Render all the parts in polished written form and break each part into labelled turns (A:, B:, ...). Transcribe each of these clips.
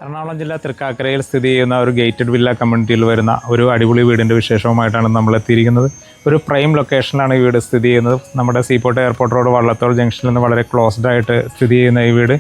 A: എറണാകുളം ജില്ല തൃക്കാക്കരയിൽ സ്ഥിതി ചെയ്യുന്ന ഒരു ഗേറ്റഡ് വില്ല കമ്മ്യൂണിറ്റിയിൽ വരുന്ന ഒരു അടിപൊളി വീടിൻ്റെ വിശേഷവുമായിട്ടാണ് നമ്മൾ എത്തിയിരിക്കുന്നത്. ഒരു പ്രൈം ലൊക്കേഷനിലാണ് ഈ വീട് സ്ഥിതി ചെയ്യുന്നത്. നമ്മുടെ സീപോർട്ട് എയർപോർട്ട് റോഡ് വള്ളത്തോൾ ജംഗ്ഷനിൽ നിന്ന് വളരെ ക്ലോസ്ഡ് ആയിട്ട് സ്ഥിതി ചെയ്യുന്ന ഈ വീട്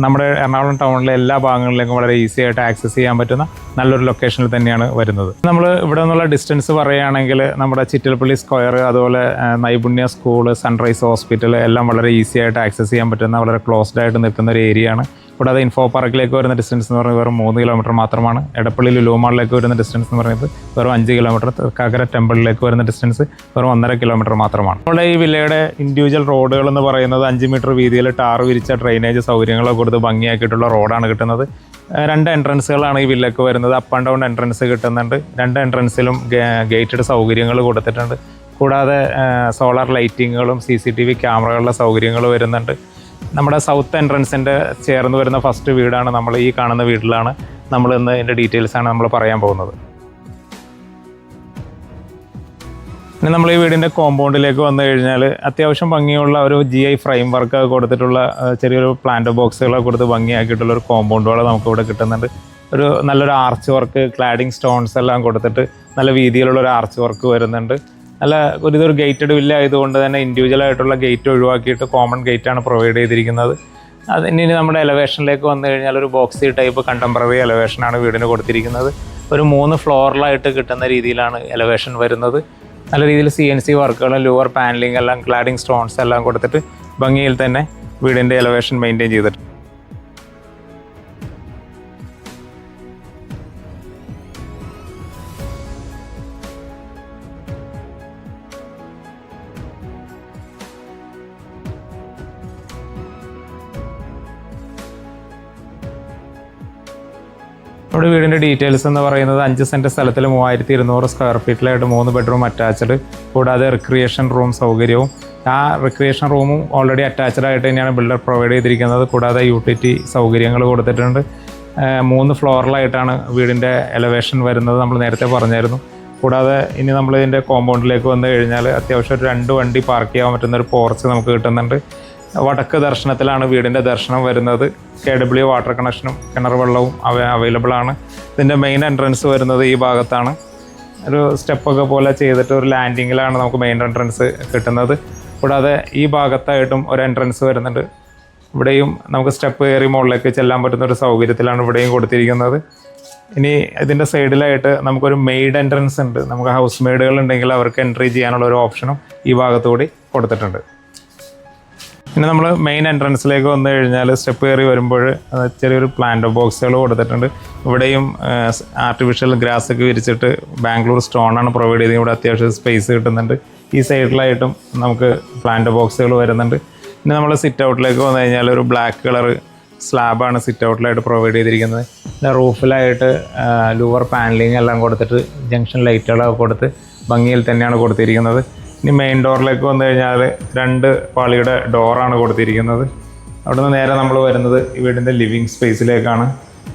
A: നമ്മുടെ എറണാകുളം ടൗണിലെ എല്ലാ ഭാഗങ്ങളിലേക്കും വളരെ ഈസി ആയിട്ട് ആക്സസ് ചെയ്യാൻ പറ്റുന്ന നല്ലൊരു ലൊക്കേഷനിൽ തന്നെയാണ് വരുന്നത്. നമ്മൾ ഇവിടെ നിന്നുള്ള ഡിസ്റ്റൻസ് പറയുകയാണെങ്കിൽ നമ്മുടെ ചിറ്റൽപ്പള്ളി സ്ക്വയർ, അതുപോലെ നൈപുണ്യ സ്കൂൾ, സൺറൈസ് ഹോസ്പിറ്റൽ എല്ലാം വളരെ ഈസി ആയിട്ട് ആക്സസ് ചെയ്യാൻ പറ്റുന്ന വളരെ ക്ലോസ്ഡ് ആയിട്ട് നിൽക്കുന്ന ഒരു ഏരിയയാണ്. കൂടാതെ ഇൻഫോ പാർക്കിലേക്ക് വരുന്ന ഡിസ്റ്റൻസ് എന്ന് പറയുന്നത് വെറും 3 കിലോമീറ്റർ മാത്രമാണ്. എടപ്പള്ളി ലുലു മാളിലേക്ക് വരുന്ന ഡിസ്റ്റൻസ് എന്ന് പറയുന്നത് വെറും 5 കിലോമീറ്റർ. തൃക്കാക്കര ടെമ്പിളിലേക്ക് വരുന്ന ഡിസ്റ്റൻസ് വെറും 1.5 കിലോമീറ്റർ മാത്രമാണ്. നമ്മുടെ ഈ വില്ലയുടെ ഇൻഡിവിജ്വൽ റോഡുകൾ എന്ന് പറയുന്നത് 5 മീറ്റർ വീതിയിൽ ടാർ വിരിച്ച ഡ്രെയിനേജ് സൗകര്യങ്ങളൊക്കെ കൊടുത്ത് ഭംഗിയാക്കിയിട്ടുള്ള റോഡാണ് കിട്ടുന്നത്. 2 എൻട്രൻസുകളാണ് ഈ വില്ലക്ക് വരുന്നത്. അപ്പ് ആൻഡ് ഡൗൺ എൻട്രൻസ് കിട്ടുന്നുണ്ട്. 2 എൻട്രൻസിലും ഗേറ്റഡ് സൗകര്യങ്ങൾ കൊടുത്തിട്ടുണ്ട്. കൂടാതെ സോളാർ ലൈറ്റിങ്ങുകളും CCTV ക്യാമറകളുടെ സൗകര്യങ്ങൾ വരുന്നുണ്ട്. നമ്മുടെ സൗത്ത് എൻട്രൻസിൻ്റെ ചേർന്ന് വരുന്ന ഫസ്റ്റ് വീടാണ് നമ്മൾ ഈ കാണുന്ന വീട്ടിലാണ് നമ്മൾ ഇന്ന് ഇതിൻ്റെ ഡീറ്റെയിൽസാണ് നമ്മൾ പറയാൻ പോകുന്നത്. ഇനി നമ്മൾ ഈ വീടിൻ്റെ കോമ്പൗണ്ടിലേക്ക് വന്നു കഴിഞ്ഞാൽ അത്യാവശ്യം ഭംഗിയുള്ള ഒരു GI ഫ്രെയിം വർക്ക് കൊടുത്തിട്ടുള്ള ചെറിയൊരു പ്ലാന്റ് ബോക്സുകളൊക്കെ കൊടുത്ത് ഭംഗിയാക്കിയിട്ടുള്ള ഒരു കോമ്പൗണ്ടുകൾ നമുക്കിവിടെ കിട്ടുന്നുണ്ട്. ഒരു നല്ലൊരു ആർച്ച് വർക്ക്, ക്ലാഡിങ് സ്റ്റോൺസ് എല്ലാം കൊടുത്തിട്ട് നല്ല വീതിയിലുള്ള ഒരു ആർച്ച് വർക്ക് വരുന്നുണ്ട്. നല്ല ഇതൊരു ഗേറ്റഡ് വില്ല ആയതുകൊണ്ട് തന്നെ ഇൻഡിവിജ്വൽ ആയിട്ടുള്ള ഗേറ്റ് ഒഴിവാക്കിയിട്ട് കോമൺ ഗേറ്റാണ് പ്രൊവൈഡ് ചെയ്തിരിക്കുന്നത്. ഇനി നമ്മുടെ എലവേഷനിലേക്ക് വന്നു കഴിഞ്ഞാൽ ഒരു ബോക്സി ടൈപ്പ് കണ്ടംപററി എലവേഷനാണ് വീടിന് കൊടുത്തിരിക്കുന്നത്. ഒരു 3 ഫ്ലോറിലായിട്ട് കിട്ടുന്ന രീതിയിലാണ് എലവേഷൻ വരുന്നത്. നല്ല രീതിയിൽ CNC വർക്കുകളും ലൂവർ പാനലിംഗ് എല്ലാം ക്ലാഡിങ് സ്റ്റോൺസ് എല്ലാം കൊടുത്തിട്ട് ഭംഗിയിൽ തന്നെ വീടിൻ്റെ എലവേഷൻ മെയിൻറ്റെയിൻ ചെയ്തിട്ട് നമ്മുടെ വീടിൻ്റെ ഡീറ്റെയിൽസ് എന്ന് പറയുന്നത് 5 സെൻറ്റ് സ്ഥലത്തിൽ 3200 സ്ക്വയർ ഫീറ്റിലായിട്ട് 3 ബെഡ്റൂം അറ്റാച്ച്ഡ്, കൂടാതെ റിക്രിയേഷൻ റൂം സൗകര്യവും. ആ റിക്രിയേഷൻ റൂമും ഓൾറെഡി അറ്റാച്ച്ഡ് ആയിട്ട് തന്നെയാണ് ബിൽഡർ പ്രൊവൈഡ് ചെയ്തിരിക്കുന്നത്. കൂടാതെ യൂട്ടിലിറ്റി സൗകര്യങ്ങൾ കൊടുത്തിട്ടുണ്ട്. 3 ഫ്ലോറിലായിട്ടാണ് വീടിൻ്റെ എലവേഷൻ വരുന്നത്, നമ്മൾ നേരത്തെ പറഞ്ഞായിരുന്നു. കൂടാതെ ഇനി നമ്മൾ ഇതിൻ്റെ കോമ്പൗണ്ടിലേക്ക് വന്നു കഴിഞ്ഞാൽ അത്യാവശ്യം ഒരു 2 വണ്ടി പാർക്ക് ചെയ്യാൻ പറ്റുന്ന ഒരു പോർച്ച് നമുക്ക് കിട്ടുന്നുണ്ട്. വടക്ക് ദർശനത്തിലാണ് വീടിൻ്റെ ദർശനം വരുന്നത്. KW വാട്ടർ കണക്ഷനും കിണർ വെള്ളവും അവൈലബിൾ ആണ്. ഇതിൻ്റെ മെയിൻ എൻട്രൻസ് വരുന്നത് ഈ ഭാഗത്താണ്. ഒരു സ്റ്റെപ്പൊക്കെ പോലെ ചെയ്തിട്ട് ഒരു ലാൻഡിങ്ങിലാണ് നമുക്ക് മെയിൻ എൻട്രൻസ് കിട്ടുന്നത്. കൂടാതെ ഈ ഭാഗത്തായിട്ടും ഒരു എൻട്രൻസ് വരുന്നുണ്ട്. ഇവിടെയും നമുക്ക് സ്റ്റെപ്പ് കയറി മുകളിലേക്ക് ചെല്ലാൻ പറ്റുന്ന ഒരു സൗകര്യത്തിലാണ് ഇവിടെയും കൊടുത്തിരിക്കുന്നത്. ഇനി ഇതിൻ്റെ സൈഡിലായിട്ട് നമുക്കൊരു മെയ്ഡ് എൻട്രൻസ് ഉണ്ട്. നമുക്ക് ഹൗസ് മെയ്ഡുകൾ ഉണ്ടെങ്കിൽ അവർക്ക് എൻട്രി ചെയ്യാനുള്ള ഒരു ഓപ്ഷനും ഈ ഭാഗത്തുകൂടി കൊടുത്തിട്ടുണ്ട്. പിന്നെ നമ്മൾ മെയിൻ എൻട്രൻസിലേക്ക് വന്നു കഴിഞ്ഞാൽ സ്റ്റെപ്പ് കയറി വരുമ്പോൾ ചെറിയൊരു പ്ലാന്റ് ബോക്സുകൾ കൊടുത്തിട്ടുണ്ട്. ഇവിടെയും ആർട്ടിഫിഷ്യൽ ഗ്രാസ് ഒക്കെ വിരിച്ചിട്ട് ബാംഗ്ലൂർ സ്റ്റോണാണ് പ്രൊവൈഡ് ചെയ്തത്. ഇവിടെ അത്യാവശ്യം സ്പേസ് കിട്ടുന്നുണ്ട്. ഈ സൈഡിലായിട്ടും നമുക്ക് പ്ലാന്റ് ബോക്സുകൾ വരുന്നുണ്ട്. പിന്നെ നമ്മൾ സിറ്റ് ഔട്ടിലേക്ക് വന്നു കഴിഞ്ഞാൽ ഒരു ബ്ലാക്ക് കളർ സ്ലാബാണ് സിറ്റ് ഔട്ടിലായിട്ട് പ്രൊവൈഡ് ചെയ്തിരിക്കുന്നത്. പിന്നെ റൂഫിലായിട്ട് ലൂവർ പാനലിംഗ് എല്ലാം കൊടുത്തിട്ട് ജംഗ്ഷൻ ലൈറ്റുകളൊക്കെ കൊടുത്ത് ഭംഗിയിൽ തന്നെയാണ് കൊടുത്തിരിക്കുന്നത്. ഇനി മെയിൻ ഡോറിലേക്ക് വന്നു കഴിഞ്ഞാൽ 2 പാളിയുടെ ഡോറാണ് കൊടുത്തിരിക്കുന്നത്. അവിടെ നിന്ന് നേരെ നമ്മൾ വരുന്നത് വീടിൻ്റെ ലിവിങ് സ്പേസിലേക്കാണ്.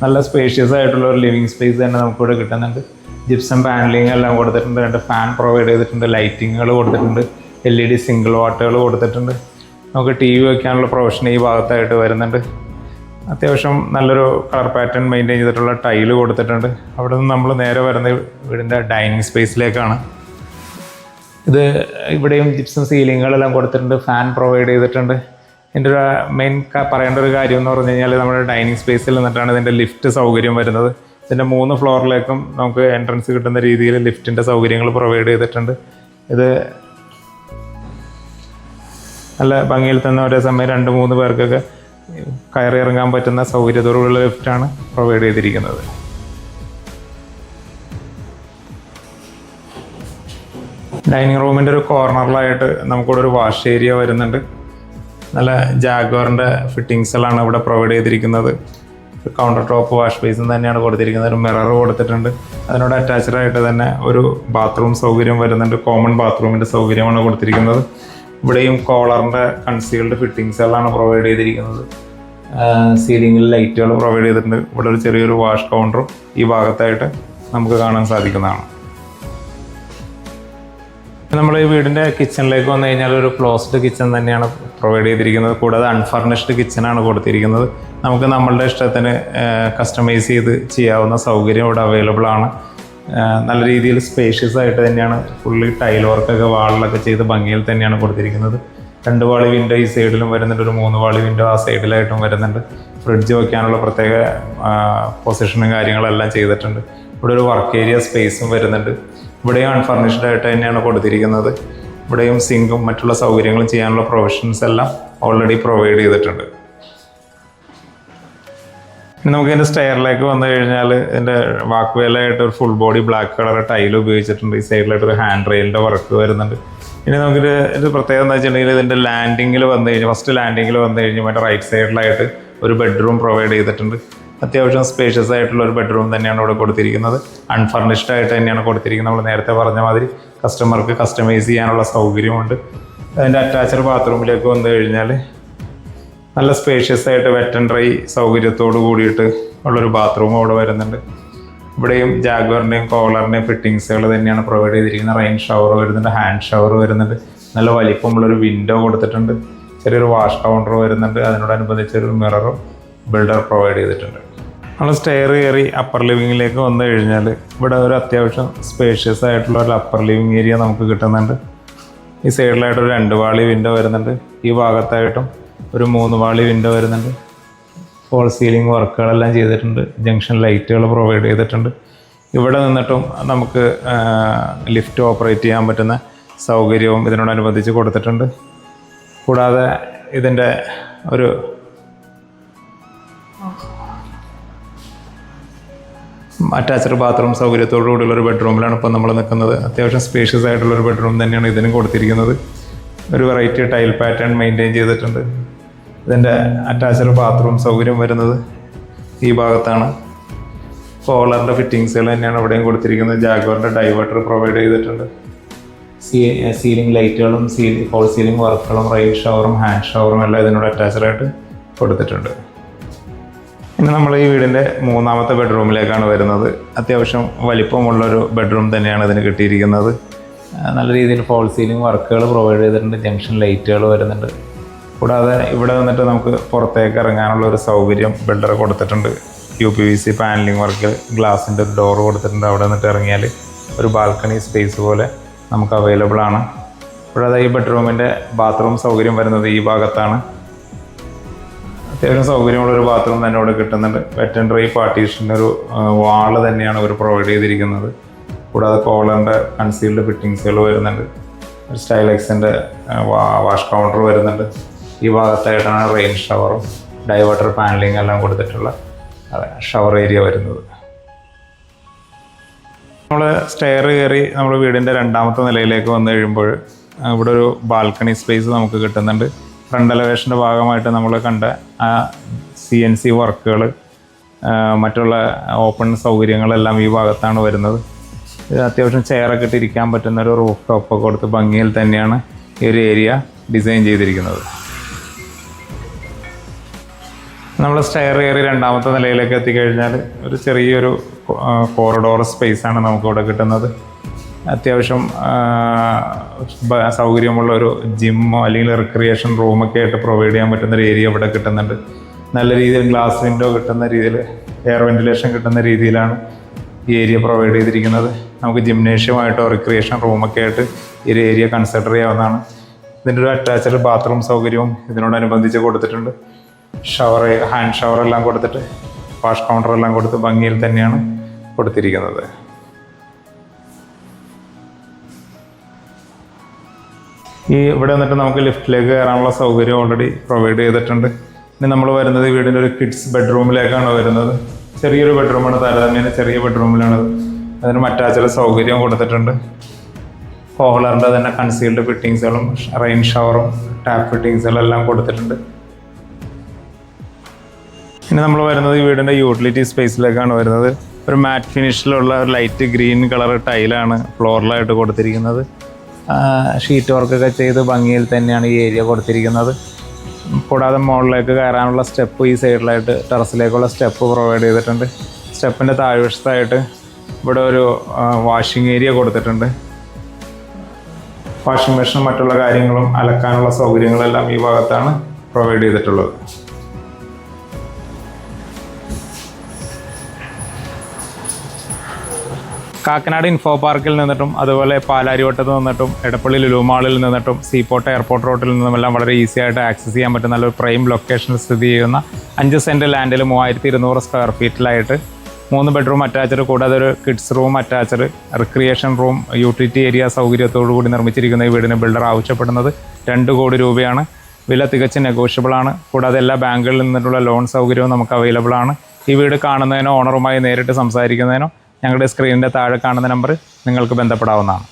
A: നല്ല സ്പേഷ്യസ് ആയിട്ടുള്ള ഒരു ലിവിങ് സ്പേസ് തന്നെ നമുക്കിവിടെ കിട്ടുന്നുണ്ട്. ജിപ്സം പാനലിംഗ് എല്ലാം കൊടുത്തിട്ടുണ്ട്. 2 ഫാൻ പ്രൊവൈഡ് ചെയ്തിട്ടുണ്ട്. ലൈറ്റിങ്ങുകൾ കൊടുത്തിട്ടുണ്ട്. LED സിംഗിൾ വാട്ടുകൾ കൊടുത്തിട്ടുണ്ട്. നമുക്ക് TV വയ്ക്കാനുള്ള പ്രൊവിഷൻ ഈ ഭാഗത്തായിട്ട് വരുന്നുണ്ട്. അത്യാവശ്യം നല്ലൊരു കളർ പാറ്റേൺ മെയിൻറ്റെയിൻ ചെയ്തിട്ടുള്ള ടൈല് കൊടുത്തിട്ടുണ്ട്. അവിടെ നിന്ന് നമ്മൾ നേരെ വരുന്ന വീടിൻ്റെ ഡൈനിങ് സ്പേസിലേക്കാണ്. ഇത് ഇവിടെയും ജിപ്സം സീലിങ്ങുകളെല്ലാം കൊടുത്തിട്ടുണ്ട്. ഫാൻ പ്രൊവൈഡ് ചെയ്തിട്ടുണ്ട്. ഇതിൻ്റെ ഒരു മെയിൻ പറയേണ്ട ഒരു കാര്യം എന്ന് പറഞ്ഞു കഴിഞ്ഞാൽ നമ്മുടെ ഡൈനിങ് സ്പേസിൽ നിന്നിട്ടാണ് ഇതിൻ്റെ ലിഫ്റ്റ് സൗകര്യം വരുന്നത്. ഇതിൻ്റെ 3 ഫ്ലോറിലേക്കും നമുക്ക് എൻട്രൻസ് കിട്ടുന്ന രീതിയിൽ ലിഫ്റ്റിൻ്റെ സൗകര്യങ്ങൾ പ്രൊവൈഡ് ചെയ്തിട്ടുണ്ട്. ഇത് നല്ല ഭംഗിയിൽ തന്നെ ഒരേ സമയം 2-3 പേർക്കൊക്കെ കയറി ഇറങ്ങാൻ പറ്റുന്ന സൗകര്യത്തോടുള്ള ലിഫ്റ്റാണ് പ്രൊവൈഡ് ചെയ്തിരിക്കുന്നത്. ഡൈനിങ് റൂമിൻ്റെ ഒരു കോർണറിലായിട്ട് നമുക്കിവിടെ ഒരു വാഷ് ഏരിയ വരുന്നുണ്ട്. നല്ല ജാഗ്വാറിൻ്റെ ഫിറ്റിങ്സുകളാണ് ഇവിടെ പ്രൊവൈഡ് ചെയ്തിരിക്കുന്നത്. കൗണ്ടർ ടോപ്പ് വാഷ് ബേസിൻ തന്നെയാണ് കൊടുത്തിരിക്കുന്നത്. ഒരു മിറർ കൊടുത്തിട്ടുണ്ട്. അതിനോട് അറ്റാച്ച്ഡ് ആയിട്ട് തന്നെ ഒരു ബാത്റൂം സൗകര്യം വരുന്നുണ്ട്. കോമൺ ബാത്റൂമിൻ്റെ സൗകര്യമാണ് കൊടുത്തിരിക്കുന്നത്. ഇവിടെയും കോളറിൻ്റെ കൺസീൽഡ് ഫിറ്റിങ്സുകളാണ് പ്രൊവൈഡ് ചെയ്തിരിക്കുന്നത്. സീലിങ്ങിൽ ലൈറ്റുകൾ പ്രൊവൈഡ് ചെയ്തിട്ടുണ്ട്. ഇവിടെ ഒരു ചെറിയൊരു വാഷ് കൗണ്ടറും ഈ ഭാഗത്തായിട്ട് നമുക്ക് കാണാൻ സാധിക്കുന്നതാണ്. നമ്മൾ ഈ വീടിൻ്റെ കിച്ചണിലേക്ക് വന്നു കഴിഞ്ഞാൽ ഒരു ക്ലോസ്ഡ് കിച്ചൺ തന്നെയാണ് പ്രൊവൈഡ് ചെയ്തിരിക്കുന്നത്. കൂടാതെ അൺഫർണിഷ്ഡ് കിച്ചണാണ് കൊടുത്തിരിക്കുന്നത്. നമുക്ക് നമ്മളുടെ ഇഷ്ടത്തിന് കസ്റ്റമൈസ് ചെയ്ത് ചെയ്യാവുന്ന സൗകര്യം ഇവിടെ അവൈലബിൾ ആണ്. നല്ല രീതിയിൽ സ്പേഷ്യസ് ആയിട്ട് തന്നെയാണ് ഫുള്ളി ടൈൽ വർക്കൊക്കെ വാളിലൊക്കെ ചെയ്ത് ഭംഗിയിൽ തന്നെയാണ് കൊടുത്തിരിക്കുന്നത്. 2 വാളി വിൻഡോ ഈ സൈഡിലും വരുന്നുണ്ട്, ഒരു 3 വാളി വിൻഡോ ആ സൈഡിലായിട്ടും വരുന്നുണ്ട്. ഫ്രിഡ്ജ് വയ്ക്കാനുള്ള പ്രത്യേക പൊസിഷനും കാര്യങ്ങളെല്ലാം ചെയ്തിട്ടുണ്ട്. ഇവിടെ ഒരു വർക്ക് ഏരിയ സ്പേസും വരുന്നുണ്ട്. ഇവിടെയും അൺഫർണിഷ്ഡ് ആയിട്ട് തന്നെയാണ് കൊടുത്തിരിക്കുന്നത്. ഇവിടെയും സിങ്കും മറ്റുള്ള സൗകര്യങ്ങളും ചെയ്യാനുള്ള പ്രൊവിഷൻസ് എല്ലാം ഓൾറെഡി പ്രൊവൈഡ് ചെയ്തിട്ടുണ്ട്. ഇനി നമുക്ക് ഇതിൻ്റെ സ്റ്റെയറിലേക്ക് വന്നു കഴിഞ്ഞാൽ ഇതിൻ്റെ വാക്ക്വേലായിട്ട് ഒരു full body black colour tile ഉപയോഗിച്ചിട്ടുണ്ട്. ഈ സൈഡിലായിട്ട് ഒരു ഹാൻഡ് റെയിലിൻ്റെ വർക്ക് വരുന്നുണ്ട്. ഇനി നമുക്കിത് പ്രത്യേകത എന്താ വെച്ചിട്ടുണ്ടെങ്കിൽ ഇതിൻ്റെ ലാൻഡിങ്ങിൽ വന്നു കഴിഞ്ഞാൽ ഫസ്റ്റ് ലാൻഡിങ്ങിൽ വന്നു കഴിഞ്ഞാൽ മറ്റേ റൈറ്റ് സൈഡിലായിട്ട് ഒരു ബെഡ്റൂം പ്രൊവൈഡ് ചെയ്തിട്ടുണ്ട്. അത്യാവശ്യം സ്പേഷ്യസ് ആയിട്ടുള്ള ഒരു ബെഡ്റൂം തന്നെയാണ് ഇവിടെ കൊടുത്തിരിക്കുന്നത്. അൺഫർണിഷ്ഡ് ആയിട്ട് തന്നെയാണ് കൊടുത്തിരിക്കുന്നത്. നമ്മൾ നേരത്തെ പറഞ്ഞ മാതിരി കസ്റ്റമർക്ക് കസ്റ്റമൈസ് ചെയ്യാനുള്ള സൗകര്യമുണ്ട്. അതിൻ്റെ അറ്റാച്ച്ഡ് ബാത്റൂമിലേക്ക് വന്നു കഴിഞ്ഞാൽ നല്ല സ്പേഷ്യസ് ആയിട്ട് വെറ്റ് ആൻഡ് ഡ്രൈ സൗകര്യത്തോട് കൂടിയിട്ട് ഉള്ളൊരു ബാത്റൂം അവിടെ വരുന്നുണ്ട്. ഇവിടെയും ജാഗ്വറിൻ്റെയും കോളറിൻ്റെയും ഫിറ്റിങ്സുകൾ തന്നെയാണ് പ്രൊവൈഡ് ചെയ്തിരിക്കുന്നത്. റെയിൻ ഷവർ വരുന്നുണ്ട്, ഹാൻഡ് ഷവർ വരുന്നുണ്ട്. നല്ല വലിപ്പമുള്ളൊരു വിൻഡോ കൊടുത്തിട്ടുണ്ട്. ചെറിയൊരു വാഷ് കൗണ്ടർ വരുന്നുണ്ട്. അതിനോടനുബന്ധിച്ചൊരു മിററും ബിൽഡർ പ്രൊവൈഡ് ചെയ്തിട്ടുണ്ട്. നമ്മൾ സ്റ്റെയർ കയറി അപ്പർ ലിവിങ്ങിലേക്ക് വന്നു കഴിഞ്ഞാൽ ഇവിടെ ഒരു അത്യാവശ്യം സ്പേഷ്യസ് ആയിട്ടുള്ള ഒരു അപ്പർ ലിവിങ് ഏരിയ നമുക്ക് കിട്ടുന്നുണ്ട്. ഈ സൈഡിലായിട്ടൊരു 2 വാളി വിൻഡോ വരുന്നുണ്ട്. ഈ ഭാഗത്തായിട്ടും ഒരു 3 വാളി വിൻഡോ വരുന്നുണ്ട്. ഫോൾ സീലിംഗ് വർക്കുകളെല്ലാം ചെയ്തിട്ടുണ്ട്. ജംഗ്ഷൻ ലൈറ്റുകൾ പ്രൊവൈഡ് ചെയ്തിട്ടുണ്ട്. ഇവിടെ നിന്നിട്ടും നമുക്ക് ലിഫ്റ്റ് ഓപ്പറേറ്റ് ചെയ്യാൻ പറ്റുന്ന സൗകര്യവും ഇതിനോടനുബന്ധിച്ച് കൊടുത്തിട്ടുണ്ട്. കൂടാതെ ഇതിൻ്റെ ഒരു അറ്റാച്ച്ഡ് ബാത്റൂം സൗകര്യത്തോടു കൂടിയുള്ളൊരു ബെഡ്റൂമിലാണ് ഇപ്പോൾ നമ്മൾ നിൽക്കുന്നത്. അത്യാവശ്യം സ്പേഷ്യസ് ആയിട്ടുള്ളൊരു ബെഡ്റൂം തന്നെയാണ് ഇതിനും കൊടുത്തിരിക്കുന്നത്. ഒരു വെറൈറ്റി ടൈൽ പാറ്റേൺ മെയിൻറ്റെയിൻ ചെയ്തിട്ടുണ്ട്. ഇതിൻ്റെ അറ്റാച്ച്ഡ് ബാത്റൂം സൗകര്യം വരുന്നത് ഈ ഭാഗത്താണ്. കോളറിൻ്റെ ഫിറ്റിങ്സുകൾ തന്നെയാണ് ഇവിടെയും കൊടുത്തിരിക്കുന്നത്. ജാഗ്വറിൻ്റെ ഡൈവേർട്ടർ പ്രൊവൈഡ് ചെയ്തിട്ടുണ്ട്. സീലിംഗ് ലൈറ്റുകളും ഫോൾ സീലിംഗ് വർക്കുകളും റെയിൻ ഷവറും ഹാൻഡ് ഷവറും എല്ലാം ഇതിനോട് അറ്റാച്ച്ഡ് ആയിട്ട് കൊടുത്തിട്ടുണ്ട്. ഇനി നമ്മൾ ഈ വീടിൻ്റെ 3ാമത്തെ ബെഡ്റൂമിലേക്കാണ് വരുന്നത്. അത്യാവശ്യം വലിപ്പമുള്ളൊരു ബെഡ്റൂം തന്നെയാണ് ഇതിന് കിട്ടിയിരിക്കുന്നത്. നല്ല രീതിയിൽ ഫോൾ സീലിംഗ് വർക്കുകൾ പ്രൊവൈഡ് ചെയ്തിട്ടുണ്ട്. ജംഗ്ഷൻ ലൈറ്റുകൾ വരുന്നുണ്ട്. കൂടാതെ ഇവിടെ വന്നിട്ട് നമുക്ക് പുറത്തേക്ക് ഇറങ്ങാനുള്ള ഒരു സൗകര്യം ബിൽഡർ കൊടുത്തിട്ടുണ്ട്. UPVC പാനലിംഗ് വർക്ക്, ഗ്ലാസിൻ്റെ ഒരു ഡോർ കൊടുത്തിട്ടുണ്ട്. അവിടെ നിന്നിട്ട് ഇറങ്ങിയാൽ ഒരു ബാൽക്കണി സ്പേസ് പോലെ നമുക്ക് അവൈലബിൾ ആണ്. കൂടാതെ ഈ ബെഡ്റൂമിൻ്റെ ബാത്റൂം സൗകര്യം വരുന്നത് ഈ ഭാഗത്താണ്. അത്യാവശ്യം സൗകര്യമുള്ളൊരു ബാത്റൂം തന്നെ ഇവിടെ കിട്ടുന്നുണ്ട്. വെറ്റ് ആൻഡ് ഡ്രൈ പാർട്ടീഷൻ്റെ ഒരു വാള് തന്നെയാണ് ഇവർ പ്രൊവൈഡ് ചെയ്തിരിക്കുന്നത്. കൂടാതെ കോളറിൻ്റെ കൺസീൽഡ് ഫിറ്റിങ്സുകൾ വരുന്നുണ്ട്. ഒരു സ്റ്റൈലെക്സിൻ്റെ വാഷ് കൗണ്ടർ വരുന്നുണ്ട്. ഈ ഭാഗത്തായിട്ടാണ് റെയിൻ ഷവറും ഡൈവേർട്ടർ പാനലിംഗ് എല്ലാം കൊടുത്തിട്ടുള്ള ഷവർ ഏരിയ വരുന്നത്. നമ്മൾ സ്റ്റെയർ കയറി നമ്മൾ വീടിൻ്റെ 2ാമത്തെ നിലയിലേക്ക് വന്നു കഴിയുമ്പോൾ ഇവിടെ ഒരു ബാൽക്കണി സ്പേസ് നമുക്ക് കിട്ടുന്നുണ്ട്. ഫ്രണ്ട് എലവേഷൻ്റെ ഭാഗമായിട്ട് നമ്മൾ കണ്ട ആ CNC വർക്കുകൾ മറ്റുള്ള ഓപ്പൺ സൗകര്യങ്ങളെല്ലാം ഈ ഭാഗത്താണ് വരുന്നത്. അത്യാവശ്യം ചെയറൊക്കെ ഇട്ടിരിക്കാൻ പറ്റുന്ന ഒരു റൂഫ് ടോപ്പൊക്കെ കൊടുത്ത് ഭംഗിയിൽ തന്നെയാണ് ഈ ഒരു ഏരിയ ഡിസൈൻ ചെയ്തിരിക്കുന്നത്. നമ്മൾ സ്റ്റെയർ കയറി 2ാമത്തെ നിലയിലേക്ക് എത്തിക്കഴിഞ്ഞാൽ ഒരു ചെറിയൊരു കോറിഡോർ സ്പേസാണ് നമുക്കിവിടെ കിട്ടുന്നത്. അത്യാവശ്യം സൗകര്യമുള്ള ഒരു ജിമ്മോ അല്ലെങ്കിൽ റിക്രിയേഷൻ റൂമൊക്കെ ആയിട്ട് പ്രൊവൈഡ് ചെയ്യാൻ പറ്റുന്നൊരു ഏരിയ ഇവിടെ കിട്ടുന്നുണ്ട്. നല്ല രീതിയിൽ ഗ്ലാസ് വിൻഡോ കിട്ടുന്ന രീതിയിൽ, എയർ വെന്റിലേഷൻ കിട്ടുന്ന രീതിയിലാണ് ഈ ഏരിയ പ്രൊവൈഡ് ചെയ്തിരിക്കുന്നത്. നമുക്ക് ജിംനേഷ്യമായിട്ടോ റിക്രിയേഷൻ റൂമൊക്കെ ആയിട്ട് ഈ ഒരു ഏരിയ കൺസിഡർ ചെയ്യാവുന്നതാണ്. ഇതിൻ്റെ ഒരു അറ്റാച്ച്ഡ് ബാത്റൂം സൗകര്യവും ഇതിനോടനുബന്ധിച്ച് കൊടുത്തിട്ടുണ്ട്. ഹാൻഡ് ഷവറെല്ലാം കൊടുത്തിട്ട് വാഷ് കൗണ്ടറെല്ലാം കൊടുത്ത് ഭംഗിയിൽ തന്നെയാണ് കൊടുത്തിരിക്കുന്നത്. ഇവിടെ വന്നിട്ട് നമുക്ക് ലിഫ്റ്റിലേക്ക് കയറാനുള്ള സൗകര്യം ഓൾറെഡി പ്രൊവൈഡ് ചെയ്തിട്ടുണ്ട്. ഇനി നമ്മൾ വരുന്നത് വീടിൻ്റെ ഒരു കിഡ്സ് ബെഡ്റൂമിലേക്കാണ് വരുന്നത്. ചെറിയൊരു ബെഡ്റൂമാണ്, താരതമ്യേന ചെറിയ ബെഡ്റൂമിലാണ്. അതിന് അറ്റാച്ച്ഡ് സൗകര്യം കൊടുത്തിട്ടുണ്ട്. കോളറിൻ്റെ തന്നെ കൺസീൽഡ് ഫിറ്റിങ്സുകളും റെയിൻ ഷവറും ടാപ്പ് ഫിറ്റിങ്സുകളും എല്ലാം കൊടുത്തിട്ടുണ്ട്. ഇനി നമ്മൾ വരുന്നത് ഈ വീടിൻ്റെ യൂട്ടിലിറ്റി സ്പേസിലേക്കാണ് വരുന്നത്. ഒരു മാറ്റ് ഫിനിഷിലുള്ള ഒരു ലൈറ്റ് ഗ്രീൻ കളർ ടൈലാണ് ഫ്ലോറിലായിട്ട് കൊടുത്തിരിക്കുന്നത്. ഷീറ്റ് വർക്കൊക്കെ ചെയ്ത് ഭംഗിയിൽ തന്നെയാണ് ഈ ഏരിയ കൊടുത്തിരിക്കുന്നത്. കൂടാതെ മുകളിലേക്ക് കയറാനുള്ള സ്റ്റെപ്പ് ഈ സൈഡിലായിട്ട് ടെറസിലേക്കുള്ള സ്റ്റെപ്പ് പ്രൊവൈഡ് ചെയ്തിട്ടുണ്ട്. സ്റ്റെപ്പിൻ്റെ താഴ്വശത്തായിട്ട് ഇവിടെ ഒരു വാഷിംഗ് ഏരിയ കൊടുത്തിട്ടുണ്ട്. വാഷിംഗ് മെഷീനും മറ്റുള്ള കാര്യങ്ങളും അലക്കാനുള്ള സൗകര്യങ്ങളെല്ലാം ഈ ഭാഗത്താണ് പ്രൊവൈഡ് ചെയ്തിട്ടുള്ളത്. കാക്കനാട് ഇൻഫോ പാർക്കിൽ നിന്നിട്ടും അതുപോലെ പാലാരിവട്ടത്ത് നിന്നിട്ടും എടപ്പള്ളി ലുലു മാളിൽ നിന്നിട്ടും സീപോർട്ട് എയർപോർട്ട് റോഡിൽ നിന്നുമെല്ലാം വളരെ ഈസി ആയിട്ട് ആക്സസ് ചെയ്യാൻ പറ്റുന്ന നല്ലൊരു പ്രൈം ലൊക്കേഷനിൽ സ്ഥിതി ചെയ്യുന്ന 5 സെൻറ്റ് ലാൻഡിൽ 3200 സ്ക്വയർ ഫീറ്റിലായിട്ട് 3 ബെഡ്റൂം അറ്റാച്ച്ഡ്, കൂടാതെ ഒരു kids room attached, recreation room, utility area സൗകര്യത്തോടു കൂടി നിർമ്മിച്ചിരിക്കുന്ന ഈ വീടിന് ബിൽഡർ ആവശ്യപ്പെടുന്നത് 2 കോടി രൂപയാണ്. വില തികച്ചും നെഗോഷ്യബിൾ ആണ്. കൂടാതെ എല്ലാ ബാങ്കുകളിൽ നിന്നിട്ടുള്ള ലോൺ സൗകര്യവും നമുക്ക് അവൈലബിൾ ആണ്. ഈ വീട് കാണുന്നതിനോ ഓണറുമായി നേരിട്ട് സംസാരിക്കുന്നതിനോ ഞങ്ങളുടെ സ്ക്രീനിൻ്റെ താഴെ കാണുന്ന നമ്പർ നിങ്ങൾക്ക് ബന്ധപ്പെടാവുന്നതാണ്.